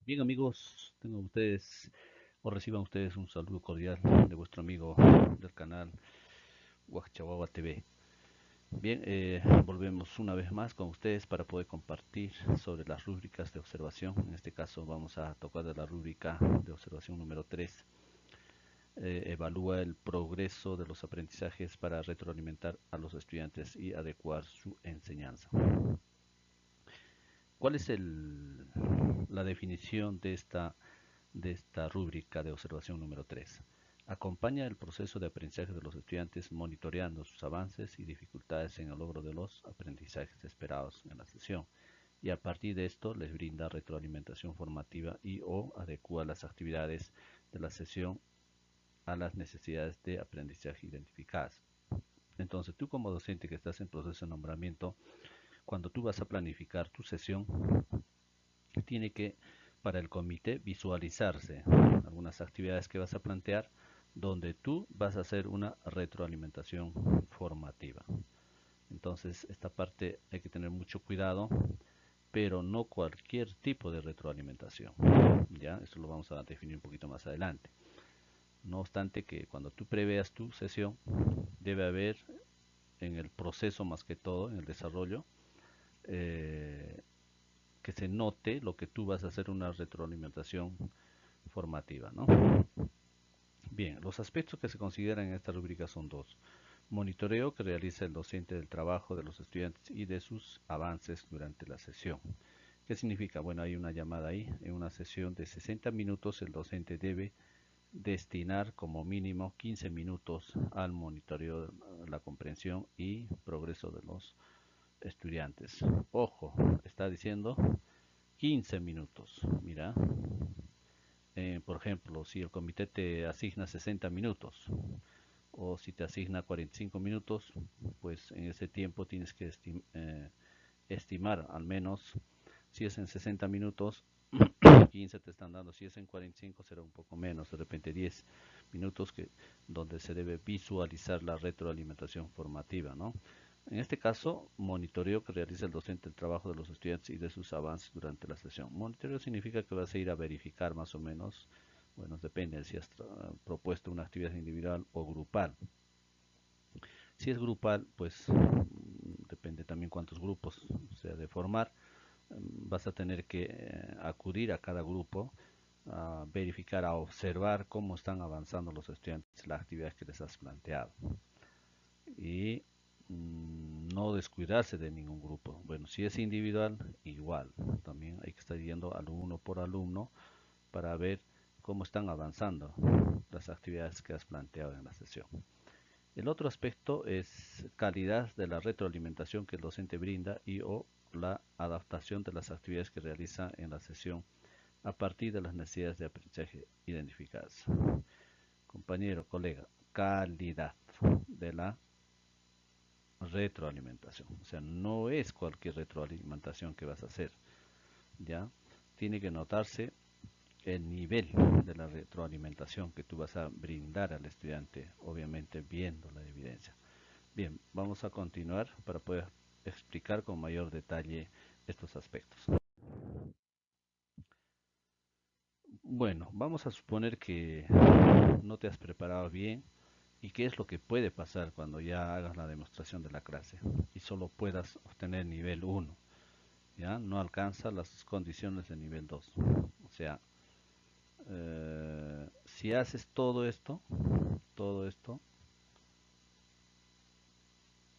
Bien amigos, tengan ustedes o reciban ustedes un saludo cordial de vuestro amigo del canal Huachahuahua TV. Bien, volvemos una vez más con ustedes para poder compartir sobre las rúbricas de observación. En este caso vamos a tocar de la rúbrica de observación número 3. Evalúa el progreso de los aprendizajes para retroalimentar a los estudiantes y adecuar su enseñanza. ¿Cuál es la definición de esta rúbrica de observación número 3? Acompaña el proceso de aprendizaje de los estudiantes monitoreando sus avances y dificultades en el logro de los aprendizajes esperados en la sesión, y a partir de esto les brinda retroalimentación formativa y o adecua las actividades de la sesión a las necesidades de aprendizaje identificadas. Entonces tú como docente que estás en proceso de nombramiento, cuando tú vas a planificar tu sesión, tiene que para el comité visualizarse algunas actividades que vas a plantear donde tú vas a hacer una retroalimentación formativa. Entonces esta parte hay que tener mucho cuidado, pero no cualquier tipo de retroalimentación. Ya, eso lo vamos a definir un poquito más adelante. No obstante que cuando tú preveas tu sesión, debe haber en el proceso más que todo, en el desarrollo, eh, que se note lo que tú vas a hacer una retroalimentación formativa, ¿no? Bien, los aspectos que se consideran en esta rúbrica son dos. Monitoreo que realiza el docente del trabajo de los estudiantes y de sus avances durante la sesión. ¿Qué significa? Bueno, hay una llamada ahí. En una sesión de 60 minutos el docente debe destinar como mínimo 15 minutos al monitoreo de la comprensión y progreso de los estudiantes. Ojo, está diciendo 15 minutos. Mira, por ejemplo, si el comité te asigna 60 minutos o si te asigna 45 minutos, pues en ese tiempo tienes que estimar al menos, si es en 60 minutos, 15 te están dando, si es en 45 será un poco menos, de repente 10 minutos donde se debe visualizar la retroalimentación formativa, ¿no? En este caso, monitoreo que realiza el docente el trabajo de los estudiantes y de sus avances durante la sesión. Monitoreo significa que vas a ir a verificar más o menos, bueno, depende de si has propuesto una actividad individual o grupal. Si es grupal, pues depende también cuántos grupos se ha de formar. Vas a tener que acudir a cada grupo a verificar, a observar cómo están avanzando los estudiantes, las actividades que les has planteado. Y no descuidarse de ningún grupo. Bueno, si es individual, igual. También hay que estar yendo alumno por alumno para ver cómo están avanzando las actividades que has planteado en la sesión. El otro aspecto es calidad de la retroalimentación que el docente brinda y o la adaptación de las actividades que realiza en la sesión a partir de las necesidades de aprendizaje identificadas. Compañero, colega, calidad de la retroalimentación. O sea, no es cualquier retroalimentación que vas a hacer, ¿ya? Tiene que notarse el nivel de la retroalimentación que tú vas a brindar al estudiante, obviamente viendo la evidencia. Bien, vamos a continuar para poder explicar con mayor detalle estos aspectos. Bueno, vamos a suponer que no te has preparado bien y qué es lo que puede pasar cuando ya hagas la demostración de la clase y solo puedas obtener nivel 1. ¿Ya? No alcanza las condiciones de nivel 2. O sea, si haces todo esto,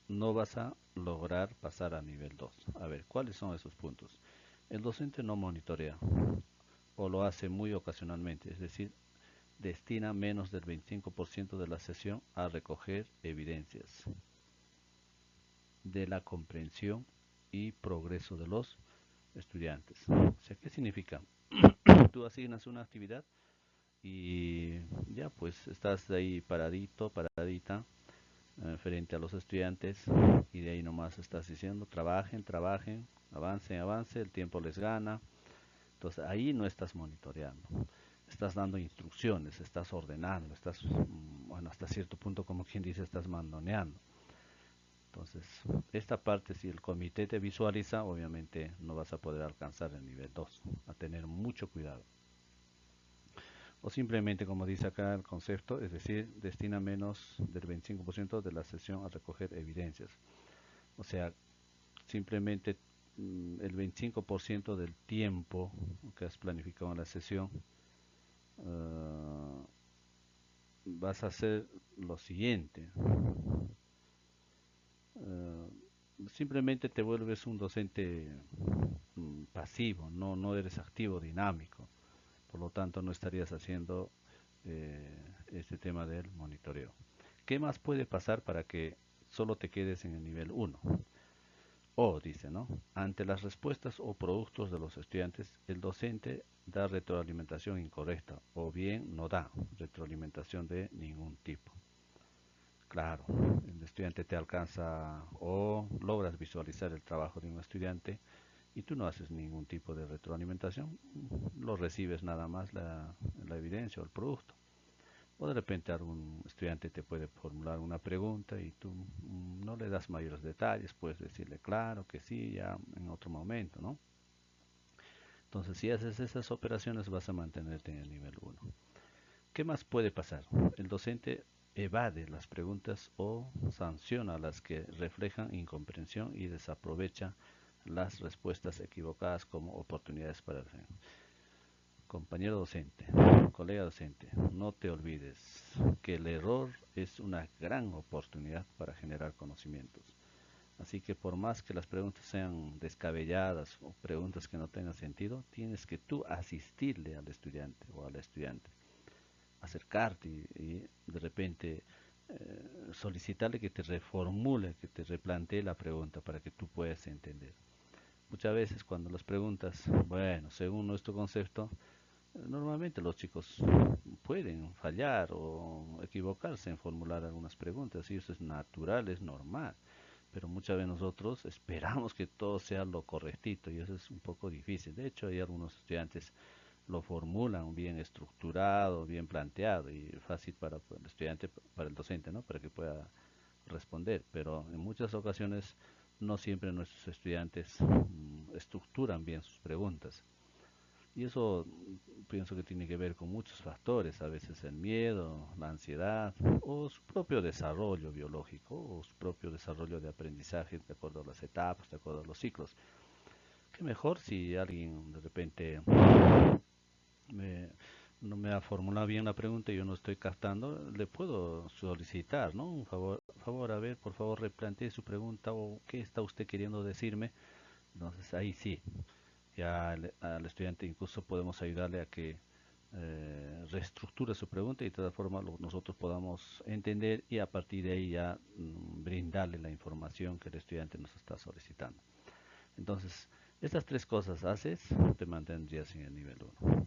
no vas a lograr pasar a nivel 2. A ver, ¿cuáles son esos puntos? El docente no monitorea o lo hace muy ocasionalmente, es decir, destina menos del 25% de la sesión a recoger evidencias de la comprensión y progreso de los estudiantes. O sea, ¿qué significa? Tú asignas una actividad y ya pues estás ahí paradito, paradita, frente a los estudiantes y de ahí nomás estás diciendo trabajen, trabajen, avancen, avance, el tiempo les gana. Entonces ahí no estás monitoreando, estás dando instrucciones, estás ordenando, estás, bueno, hasta cierto punto como quien dice, estás mandoneando. Entonces, esta parte, si el comité te visualiza, obviamente no vas a poder alcanzar el nivel 2, a tener mucho cuidado. O simplemente, como dice acá el concepto, es decir, destina menos del 25% de la sesión a recoger evidencias. O sea, simplemente el 25% del tiempo que has planificado en la sesión, uh, vas a hacer lo siguiente. Uh, Simplemente te vuelves un docente pasivo, no eres activo, dinámico. Por lo tanto, no estarías haciendo este tema del monitoreo. ¿Qué más puede pasar para que solo te quedes en el nivel 1? O dice, ¿no? Ante las respuestas o productos de los estudiantes, el docente da retroalimentación incorrecta o bien no da retroalimentación de ningún tipo. Claro, el estudiante te alcanza o logras visualizar el trabajo de un estudiante y tú no haces ningún tipo de retroalimentación, lo recibes nada más la evidencia o el producto. O de repente algún estudiante te puede formular una pregunta y tú no le das mayores detalles, puedes decirle claro que sí, ya en otro momento, ¿no? Entonces, si haces esas operaciones vas a mantenerte en el nivel 1. ¿Qué más puede pasar? El docente evade las preguntas o sanciona las que reflejan incomprensión y desaprovecha las respuestas equivocadas como oportunidades para el fin. Compañero docente, colega docente, no te olvides que el error es una gran oportunidad para generar conocimientos. Así que por más que las preguntas sean descabelladas o preguntas que no tengan sentido, tienes que tú asistirle al estudiante o a la estudiante, acercarte y de repente solicitarle que te reformule, que te replantee la pregunta para que tú puedas entender. Muchas veces cuando las preguntas, bueno, según nuestro concepto, normalmente los chicos pueden fallar o equivocarse en formular algunas preguntas y eso es natural, es normal, pero muchas veces nosotros esperamos que todo sea lo correctito y eso es un poco difícil. De hecho, hay algunos estudiantes lo formulan bien estructurado, bien planteado y fácil para el estudiante, para el docente, ¿no? Para que pueda responder, pero en muchas ocasiones no siempre nuestros estudiantes estructuran bien sus preguntas. Y eso pienso que tiene que ver con muchos factores, a veces el miedo, la ansiedad o su propio desarrollo biológico o su propio desarrollo de aprendizaje de acuerdo a las etapas, de acuerdo a los ciclos. Qué mejor si alguien de repente me, no me ha formulado bien la pregunta y yo no estoy captando, le puedo solicitar, ¿no? Un favor, a ver, por favor, replantee su pregunta o qué está usted queriendo decirme. Entonces ahí sí, ya al estudiante incluso podemos ayudarle a que reestructure su pregunta y de tal forma nosotros podamos entender y a partir de ahí ya brindarle la información que el estudiante nos está solicitando. Entonces, estas tres cosas haces, te mantendrías en el nivel 1.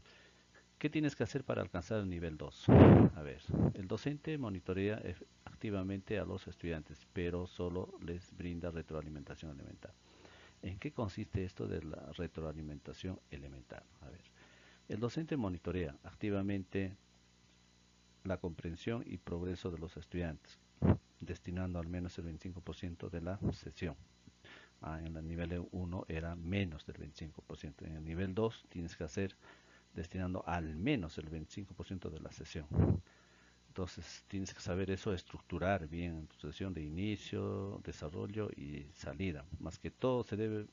¿Qué tienes que hacer para alcanzar el nivel 2? A ver, el docente monitorea activamente a los estudiantes, pero solo les brinda retroalimentación elemental. ¿En qué consiste esto de la retroalimentación elemental? A ver, el docente monitorea activamente la comprensión y progreso de los estudiantes, destinando al menos el 25% de la sesión. En el nivel 1 era menos del 25%. En el nivel 2 tienes que hacer destinando al menos el 25% de la sesión. Entonces tienes que saber eso, estructurar bien tu sesión de inicio, desarrollo y salida. Más que todo se debe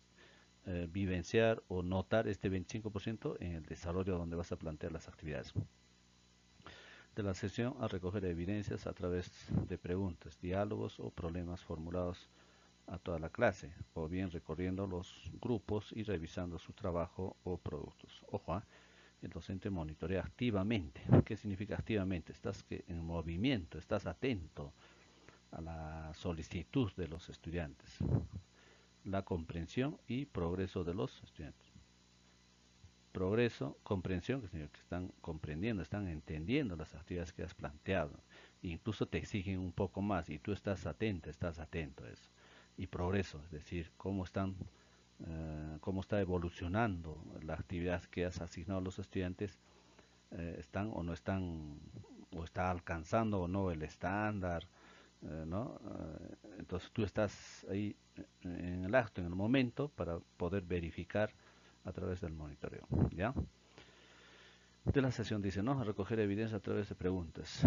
vivenciar o notar este 25% en el desarrollo donde vas a plantear las actividades. De la sesión a recoger evidencias a través de preguntas, diálogos o problemas formulados a toda la clase, o bien recorriendo los grupos y revisando su trabajo o productos. Ojo, el docente monitorea activamente. ¿Qué significa activamente? Estás en movimiento, estás atento a la solicitud de los estudiantes, la comprensión y progreso de los estudiantes. Progreso, comprensión, que significa que están comprendiendo, están entendiendo las actividades que has planteado. E incluso te exigen un poco más y tú estás atento a eso. Y progreso, es decir, cómo está evolucionando la actividad que has asignado a los estudiantes, están o no están, o está alcanzando o no el estándar, ¿no? Entonces tú estás ahí en el acto, en el momento, para poder verificar a través del monitoreo, ¿ya? de la sesión dice, ¿no? Recoger evidencia a través de preguntas.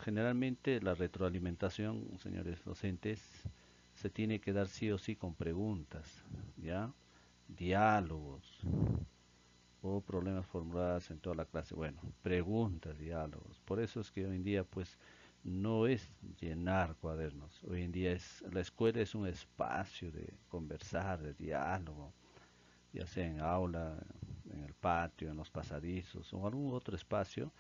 Generalmente la retroalimentación, señores docentes, se tiene que dar sí o sí con preguntas, ¿ya? Diálogos o problemas formulados en toda la clase. Bueno, preguntas, diálogos. Por eso es que hoy en día, pues, no es llenar cuadernos. Hoy en día la escuela es un espacio de conversar, de diálogo, ya sea en aula, en el patio, en los pasadizos o algún otro espacio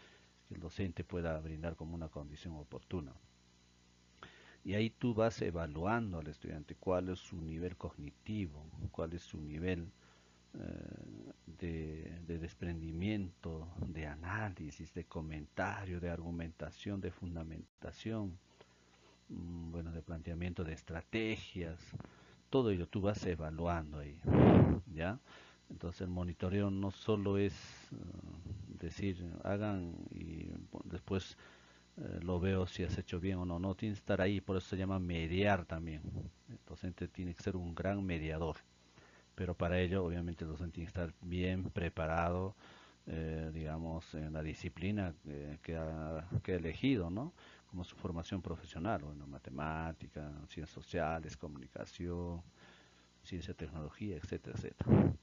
que el docente pueda brindar como una condición oportuna. Y ahí tú vas evaluando al estudiante cuál es su nivel cognitivo, cuál es su nivel de desprendimiento, de análisis, de comentario, de argumentación, de fundamentación, bueno, de planteamiento de estrategias, todo ello tú vas evaluando ahí, ¿ya? Entonces el monitoreo no solo es decir, hagan y después lo veo si has hecho bien o no, no, tienes que estar ahí, por eso se llama mediar también. El docente tiene que ser un gran mediador, pero para ello obviamente el docente tiene que estar bien preparado, digamos, en la disciplina que ha elegido, ¿no? Como su formación profesional, bueno, matemática, ciencias sociales, comunicación, ciencia, tecnología, etcétera, etcétera.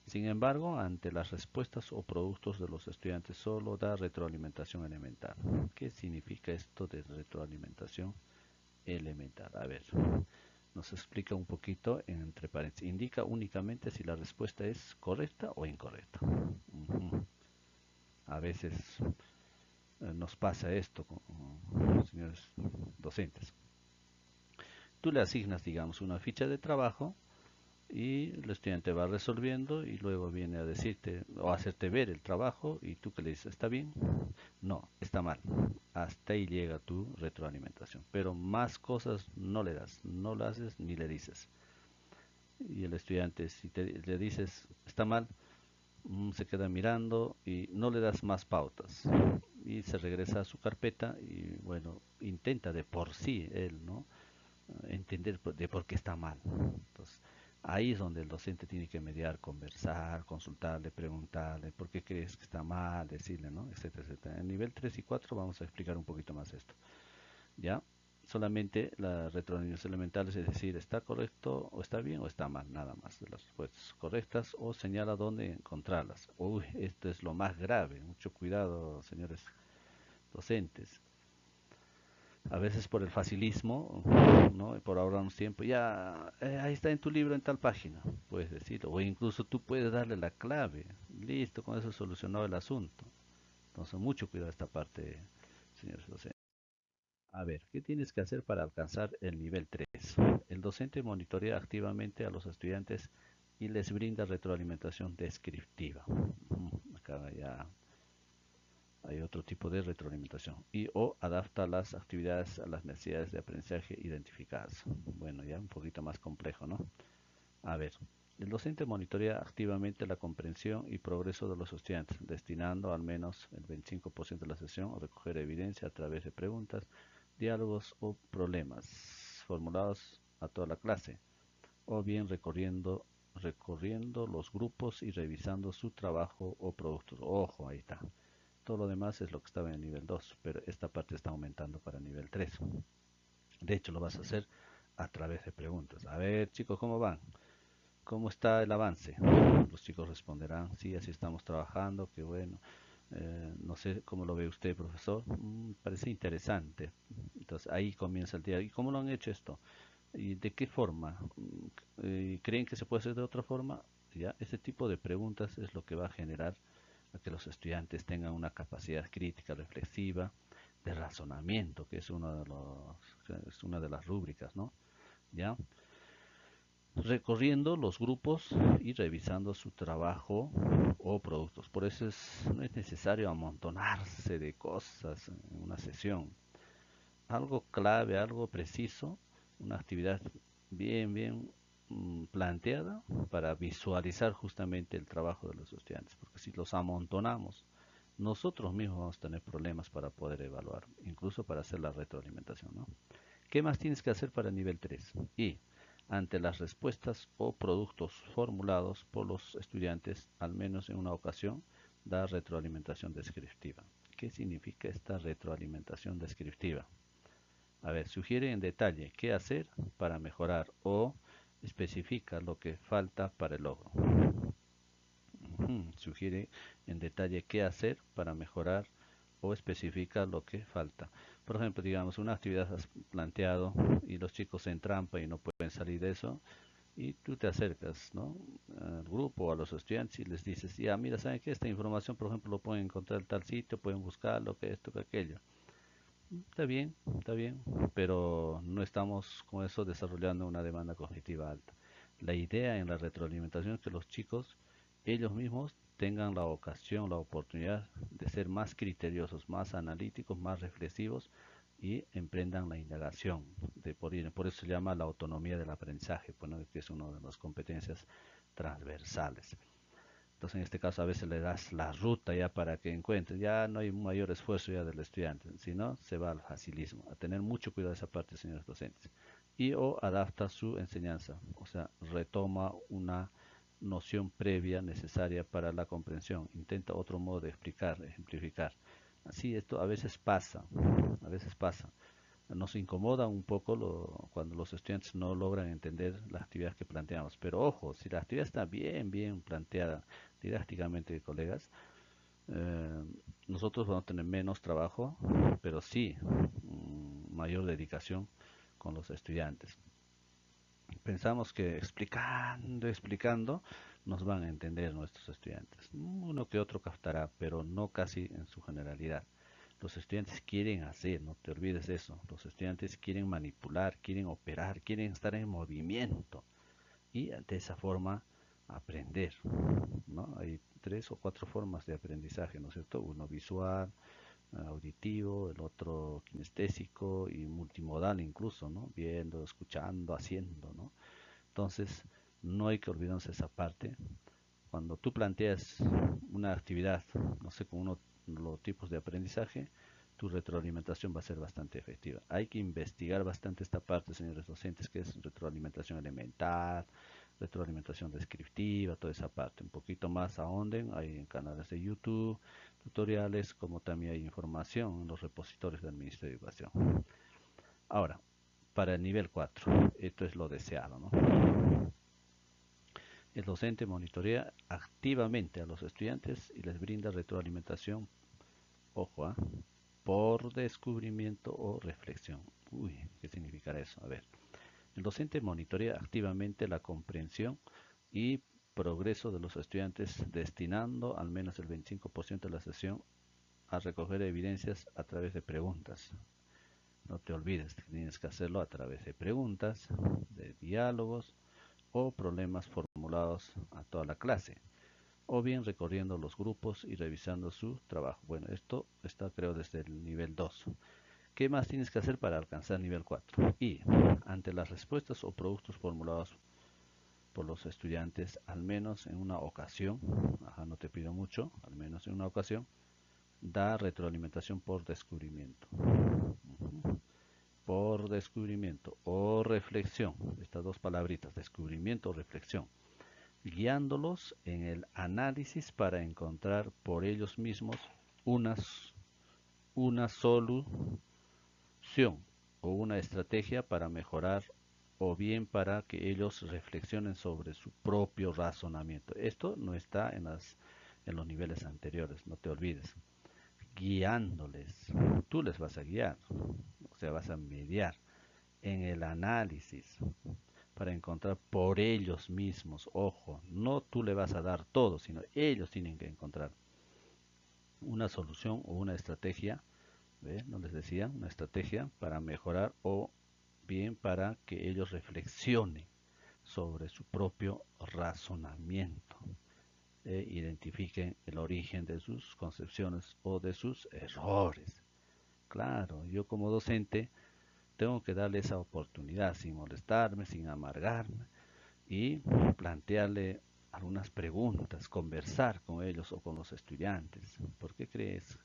Sin embargo, ante las respuestas o productos de los estudiantes solo da retroalimentación elemental. ¿Qué significa esto de retroalimentación elemental? A ver, nos explica un poquito entre paréntesis. Indica únicamente si la respuesta es correcta o incorrecta. A veces nos pasa esto con señores docentes. Tú le asignas, digamos, una ficha de trabajo y el estudiante va resolviendo y luego viene a decirte o a hacerte ver el trabajo y tú que le dices, ¿está bien? No, está mal. Hasta ahí llega tu retroalimentación. Pero más cosas no le das, no lo haces ni le dices. Y el estudiante, si le dices, está mal, se queda mirando y no le das más pautas. Y se regresa a su carpeta y bueno, intenta de por sí él, ¿no? Entender de por qué está mal. Entonces, ahí es donde el docente tiene que mediar, conversar, consultarle, preguntarle por qué crees que está mal, decirle, ¿no? Etcétera, etcétera. En nivel 3 y 4 vamos a explicar un poquito más esto. ¿Ya? Solamente las retroalimentaciones elementales, es decir, está correcto o está bien o está mal, nada más de las respuestas correctas o señala dónde encontrarlas. Uy, esto es lo más grave, mucho cuidado, señores docentes. A veces por el facilismo, ¿no? Por ahorrarnos tiempo, ya, ahí está en tu libro en tal página, puedes decirlo, o incluso tú puedes darle la clave, listo, con eso solucionado el asunto. Entonces, mucho cuidado esta parte, señores docentes. A ver, ¿qué tienes que hacer para alcanzar el nivel 3? El docente monitorea activamente a los estudiantes y les brinda retroalimentación descriptiva. Acá ya hay otro tipo de retroalimentación y o adapta las actividades a las necesidades de aprendizaje identificadas. Bueno, ya un poquito más complejo, ¿no? A ver, el docente monitorea activamente la comprensión y progreso de los estudiantes, destinando al menos el 25% de la sesión a recoger evidencia a través de preguntas, diálogos o problemas formulados a toda la clase, o bien recorriendo los grupos y revisando su trabajo o productos. Ojo, ahí está. Todo lo demás es lo que estaba en el nivel 2, pero esta parte está aumentando para el nivel 3. De hecho, lo vas a hacer a través de preguntas. A ver, chicos, ¿cómo van? ¿Cómo está el avance? Los chicos responderán, sí, así estamos trabajando, qué bueno. No sé cómo lo ve usted, profesor. Parece interesante. Entonces ahí comienza el día. ¿Y cómo lo han hecho esto? ¿Y de qué forma? ¿Creen que se puede hacer de otra forma? ¿Ya? Ese tipo de preguntas es lo que va a generar a que los estudiantes tengan una capacidad crítica, reflexiva, de razonamiento, que es es una de las rúbricas, ¿no? ¿Ya? Recorriendo los grupos y revisando su trabajo o productos. Por eso no es necesario amontonarse de cosas en una sesión. Algo clave, algo preciso, una actividad bien planteada para visualizar justamente el trabajo de los estudiantes. Porque si los amontonamos, nosotros mismos vamos a tener problemas para poder evaluar, incluso para hacer la retroalimentación, ¿no? ¿Qué más tienes que hacer para el nivel 3? Y ante las respuestas o productos formulados por los estudiantes, al menos en una ocasión, da retroalimentación descriptiva. ¿Qué significa esta retroalimentación descriptiva? A ver, sugiere en detalle qué hacer para mejorar o especifica lo que falta para el logro. Sugiere en detalle qué hacer para mejorar o especifica lo que falta. Por ejemplo, digamos, una actividad has planteado y los chicos se entrampan y no pueden salir de eso, y tú te acercas, ¿no?, al grupo o a los estudiantes y les dices, ya, mira, ¿saben qué? Esta información, por ejemplo, lo pueden encontrar en tal sitio, pueden buscarlo, que esto, que aquello. Está bien, pero no estamos con eso desarrollando una demanda cognitiva alta. La idea en la retroalimentación es que los chicos, ellos mismos, tengan la ocasión, la oportunidad de ser más criteriosos, más analíticos, más reflexivos y emprendan la indagación. Por eso se llama la autonomía del aprendizaje, pues, ¿no?, que es una de las competencias transversales. Entonces, en este caso, a veces le das la ruta ya para que encuentre. Ya no hay un mayor esfuerzo ya del estudiante, sino se va al facilismo. A tener mucho cuidado de esa parte, señores docentes. Y o adapta su enseñanza, o sea, retoma una noción previa necesaria para la comprensión. Intenta otro modo de explicar, ejemplificar. Así, esto a veces pasa. Nos incomoda un poco cuando los estudiantes no logran entender las actividades que planteamos. Pero ojo, si la actividad está bien planteada didácticamente, colegas, eh, nosotros vamos a tener menos trabajo, pero sí mayor dedicación con los estudiantes. Pensamos que explicando, nos van a entender nuestros estudiantes. Uno que otro captará, pero no casi en su generalidad. Los estudiantes quieren hacer, no te olvides de eso. Los estudiantes quieren manipular, quieren operar, quieren estar en movimiento y de esa forma aprender, ¿no? Hay 3 o 4 formas de aprendizaje, ¿no es cierto? Uno visual, auditivo, el otro kinestésico y multimodal incluso, ¿no? Viendo, escuchando, haciendo, ¿no? Entonces, no hay que olvidarnos esa parte. Cuando tú planteas una actividad, no sé, con uno de los tipos de aprendizaje, tu retroalimentación va a ser bastante efectiva. Hay que investigar bastante esta parte, señores docentes, que es retroalimentación elemental, retroalimentación descriptiva, toda esa parte. Un poquito más ahonden, hay en canales de YouTube, tutoriales, como también hay información en los repositorios del Ministerio de Educación. Ahora, para el nivel 4, esto es lo deseado, ¿no? El docente monitorea activamente a los estudiantes y les brinda retroalimentación, ojo, por descubrimiento o reflexión. Uy, ¿qué significará eso? A ver, el docente monitorea activamente la comprensión y progreso de los estudiantes, destinando al menos el 25% de la sesión a recoger evidencias a través de preguntas. No te olvides que tienes que hacerlo a través de preguntas, de diálogos o problemas formulados a toda la clase, o bien recorriendo los grupos y revisando su trabajo. Bueno, esto está, creo, desde el nivel 2. ¿Qué más tienes que hacer para alcanzar nivel 4? Y ante las respuestas o productos formulados por los estudiantes, al menos en una ocasión, no te pido mucho, al menos en una ocasión, da retroalimentación por descubrimiento. Por descubrimiento o reflexión, estas 2 palabritas, descubrimiento o reflexión, guiándolos en el análisis para encontrar por ellos mismos una solución o una estrategia para mejorar, o bien para que ellos reflexionen sobre su propio razonamiento. Esto no está en los niveles anteriores, no te olvides. Guiándoles, tú les vas a guiar, o sea, vas a mediar en el análisis para encontrar por ellos mismos, ojo, no tú le vas a dar todo, sino ellos tienen que encontrar una solución o una estrategia. ¿No les decía? Una estrategia para mejorar, o bien para que ellos reflexionen sobre su propio razonamiento, identifiquen el origen de sus concepciones o de sus errores. Claro, yo como docente tengo que darle esa oportunidad sin molestarme, sin amargarme, y plantearle algunas preguntas, conversar con ellos o con los estudiantes. ¿Por qué crees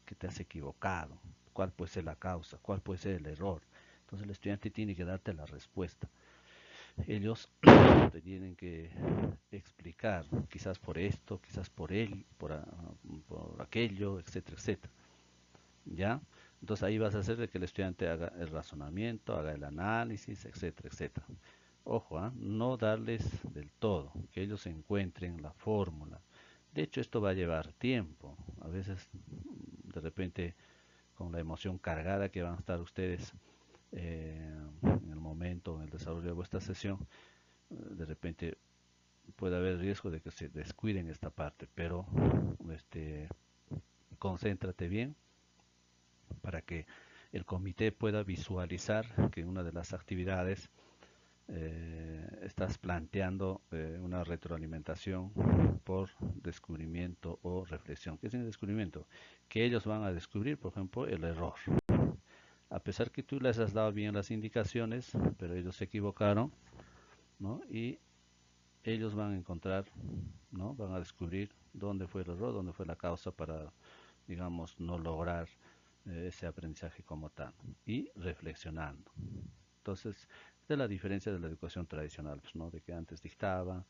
que te has equivocado? ¿Cuál puede ser la causa? ¿Cuál puede ser el error? Entonces el estudiante tiene que darte la respuesta. ellos te tienen que explicar, quizás por esto, quizás por él, por aquello, etcétera, etcétera. ¿Ya? Entonces ahí vas a hacer de que el estudiante haga el razonamiento, haga el análisis, etcétera, etcétera. Ojo, ¿ah? No darles del todo, que ellos encuentren la fórmula. De hecho, esto va a llevar tiempo. A veces, de repente, con la emoción cargada que van a estar ustedes en el momento, en el desarrollo de vuestra sesión, de repente puede haber riesgo de que se descuiden esta parte, pero este, concéntrate bien para que el comité pueda visualizar que una de las actividades estás planteando una retroalimentación por descubrimiento o reflexión. ¿Qué es el descubrimiento? Que ellos van a descubrir, por ejemplo, el error. A pesar que tú les has dado bien las indicaciones, pero ellos se equivocaron, ¿no? Y ellos van a encontrar, ¿no? Van a descubrir dónde fue el error, dónde fue la causa para, digamos, no lograr ese aprendizaje como tal. Y reflexionando. Entonces, esta es la diferencia de la educación tradicional, pues, ¿no? De que antes dictaba,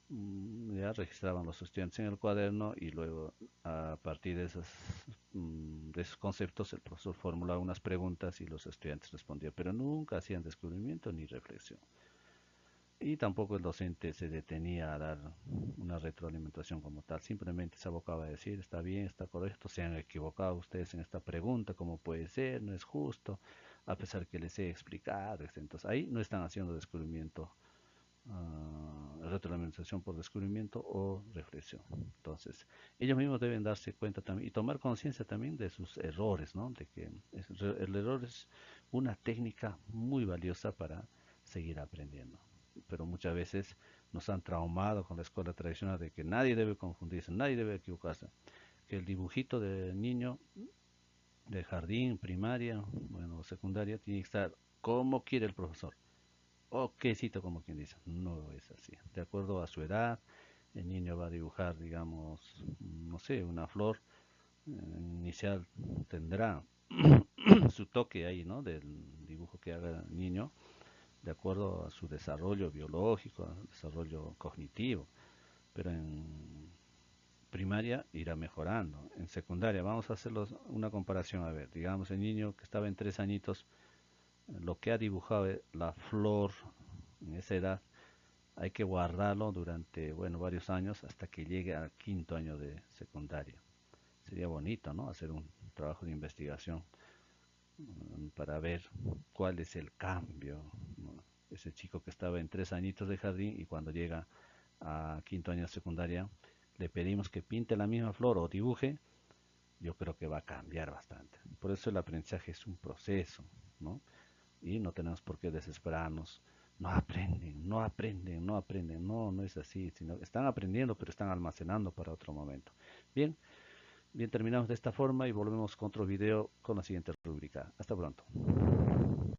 ya registraban los estudiantes en el cuaderno y luego a partir de esos conceptos el profesor formulaba unas preguntas y los estudiantes respondían, pero nunca hacían descubrimiento ni reflexión. Y tampoco el docente se detenía a dar una retroalimentación como tal, simplemente se abocaba a decir, está bien, está correcto, se han equivocado ustedes en esta pregunta, ¿cómo puede ser? No es justo, a pesar que les he explicado, etc. Entonces ahí no están haciendo descubrimiento, retroalimentación por descubrimiento o reflexión. Entonces ellos mismos deben darse cuenta también y tomar conciencia también de sus errores, ¿no? De que el error es una técnica muy valiosa para seguir aprendiendo, pero muchas veces nos han traumado con la escuela tradicional de que nadie debe confundirse, nadie debe equivocarse, que el dibujito del niño de jardín, primaria, bueno, secundaria, tiene que estar como quiere el profesor, o que cito como quien dice, no es así, de acuerdo a su edad, el niño va a dibujar, digamos, no sé, una flor, inicial tendrá su toque ahí, ¿no? Del dibujo que haga el niño, de acuerdo a su desarrollo biológico, a su desarrollo cognitivo, pero en primaria irá mejorando. En secundaria, vamos a hacer una comparación, a ver, digamos el niño que estaba en 3 añitos, lo que ha dibujado la flor en esa edad, hay que guardarlo durante, bueno, varios años hasta que llegue al 5.º año de secundaria. Sería bonito, ¿no? Hacer un trabajo de investigación para ver cuál es el cambio, ¿no? Ese chico que estaba en 3 añitos de jardín y cuando llega a 5.º año de secundaria le pedimos que pinte la misma flor o dibuje, yo creo que va a cambiar bastante. Por eso el aprendizaje es un proceso, ¿no? Y no tenemos por qué desesperarnos. No aprenden, no aprenden, no aprenden. No, no es así, sino están aprendiendo, pero están almacenando para otro momento. Bien, bien, terminamos de esta forma y volvemos con otro video con la siguiente rúbrica. Hasta pronto.